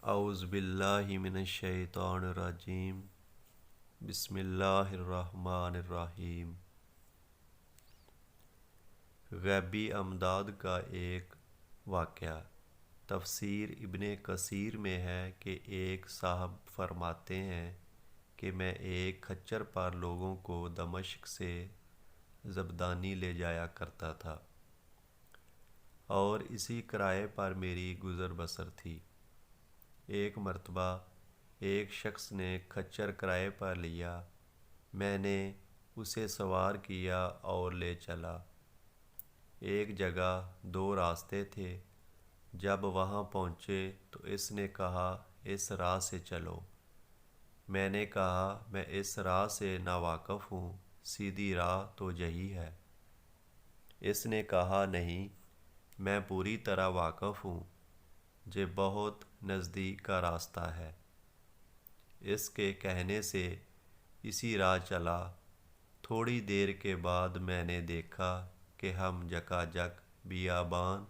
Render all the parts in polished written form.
اعوذ باللہ من الشیطان الرجیم بسم اللہ الرحمن الرحیم۔ غیبی امداد کا ایک واقعہ۔ تفسیر ابن کثیر میں ہے کہ ایک صاحب فرماتے ہیں کہ میں ایک کھچر پر لوگوں کو دمشق سے زبدانی لے جایا کرتا تھا اور اسی کرائے پر میری گزر بسر تھی۔ ایک مرتبہ ایک شخص نے کھچر کرائے پر لیا، میں نے اسے سوار کیا اور لے چلا۔ ایک جگہ 2 راستے تھے، جب وہاں پہنچے تو اس نے کہا اس راہ سے چلو۔ میں نے کہا میں اس راہ سے ناواقف ہوں، سیدھی راہ تو یہی ہے۔ اس نے کہا نہیں، میں پوری طرح واقف ہوں، یہ بہت نزدیک کا راستہ ہے۔ اس کے کہنے سے اسی راہ چلا۔ تھوڑی دیر کے بعد میں نے دیکھا کہ ہم جکا جک بیابان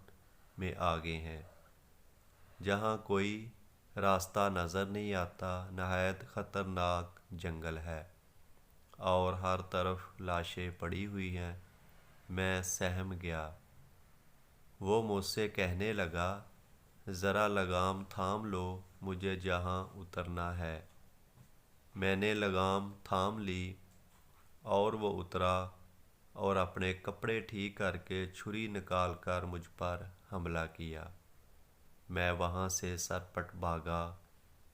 میں آگے ہیں، جہاں کوئی راستہ نظر نہیں آتا۔ نہایت خطرناک جنگل ہے اور ہر طرف لاشیں پڑی ہوئی ہیں۔ میں سہم گیا۔ وہ مجھ سے کہنے لگا ذرا لگام تھام لو، مجھے جہاں اترنا ہے۔ میں نے لگام تھام لی اور وہ اترا اور اپنے کپڑے ٹھیک کر کے چھری نکال کر مجھ پر حملہ کیا۔ میں وہاں سے سرپٹ بھاگا،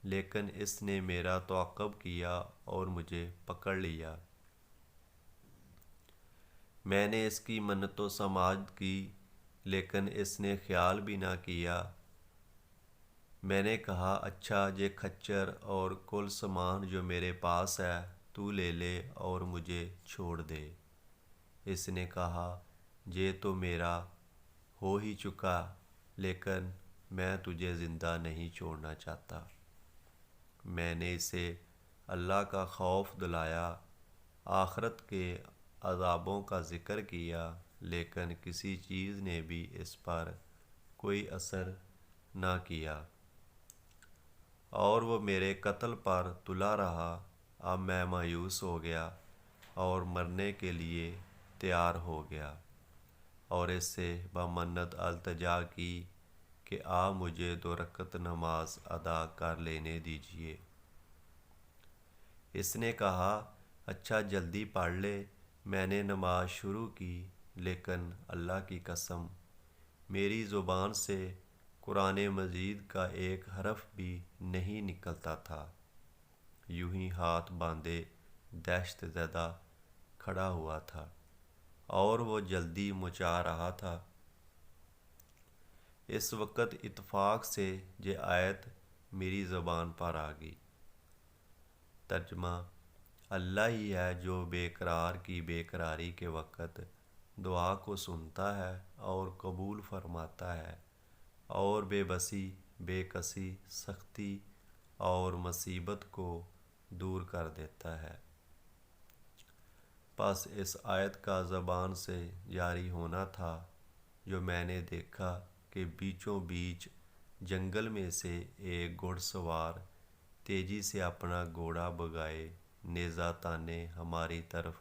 لیکن اس نے میرا تعاقب کیا اور مجھے پکڑ لیا۔ میں نے اس کی منت و سماعت کی، لیکن اس نے خیال بھی نہ کیا۔ میں نے کہا اچھا، یہ کھچر اور کل سامان جو میرے پاس ہے تو لے لے اور مجھے چھوڑ دے۔ اس نے کہا یہ تو میرا ہو ہی چکا، لیکن میں تجھے زندہ نہیں چھوڑنا چاہتا۔ میں نے اسے اللہ کا خوف دلایا، آخرت کے عذابوں کا ذکر کیا، لیکن کسی چیز نے بھی اس پر کوئی اثر نہ کیا اور وہ میرے قتل پر تلا رہا۔ اب میں مایوس ہو گیا اور مرنے کے لیے تیار ہو گیا اور اس سے بمنت التجا کی کہ آپ مجھے 2 رکعت نماز ادا کر لینے دیجیے۔ اس نے کہا اچھا، جلدی پڑھ لے۔ میں نے نماز شروع کی، لیکن اللہ کی قسم میری زبان سے قرآن مجید کا ایک حرف بھی نہیں نکلتا تھا۔ یوں ہی ہاتھ باندھے دہشت زدہ کھڑا ہوا تھا اور وہ جلدی مچا رہا تھا۔ اس وقت اتفاق سے یہ آیت میری زبان پر آ گئی۔ ترجمہ: اللہ ہی ہے جو بے قرار کی بے قراری کے وقت دعا کو سنتا ہے اور قبول فرماتا ہے، اور بے بسی، بے کسی، سختی اور مصیبت کو دور کر دیتا ہے۔ پس اس آیت کا زبان سے جاری ہونا تھا، جو میں نے دیکھا کہ بیچوں بیچ جنگل میں سے ایک گھڑ سوار تیزی سے اپنا گھوڑا بھگائے نیزہ تانے ہماری طرف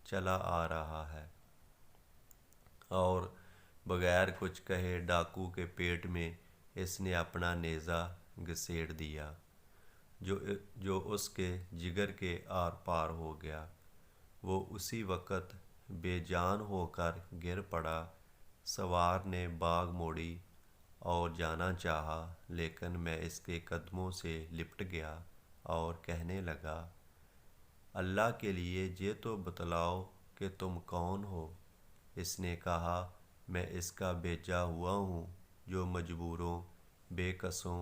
چلا آ رہا ہے، اور بغیر کچھ کہے ڈاکو کے پیٹ میں اس نے اپنا نیزہ گھسیٹ دیا، جو اس کے جگر کے آر پار ہو گیا۔ وہ اسی وقت بے جان ہو کر گر پڑا۔ سوار نے باگ موڑی اور جانا چاہا، لیکن میں اس کے قدموں سے لپٹ گیا اور کہنے لگا اللہ کے لیے یہ تو بتلاؤ کہ تم کون ہو۔ اس نے کہا میں اس کا بھیجا ہوا ہوں جو مجبوروں، بے کسوں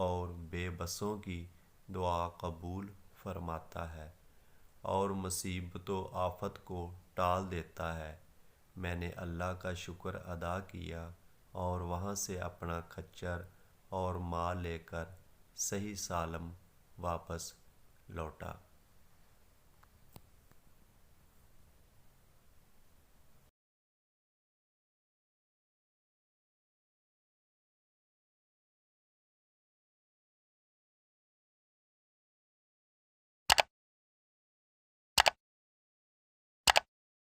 اور بے بسوں کی دعا قبول فرماتا ہے اور مصیبت و آفت کو ٹال دیتا ہے۔ میں نے اللہ کا شکر ادا کیا اور وہاں سے اپنا کھچر اور مال لے کر صحیح سالم واپس لوٹا۔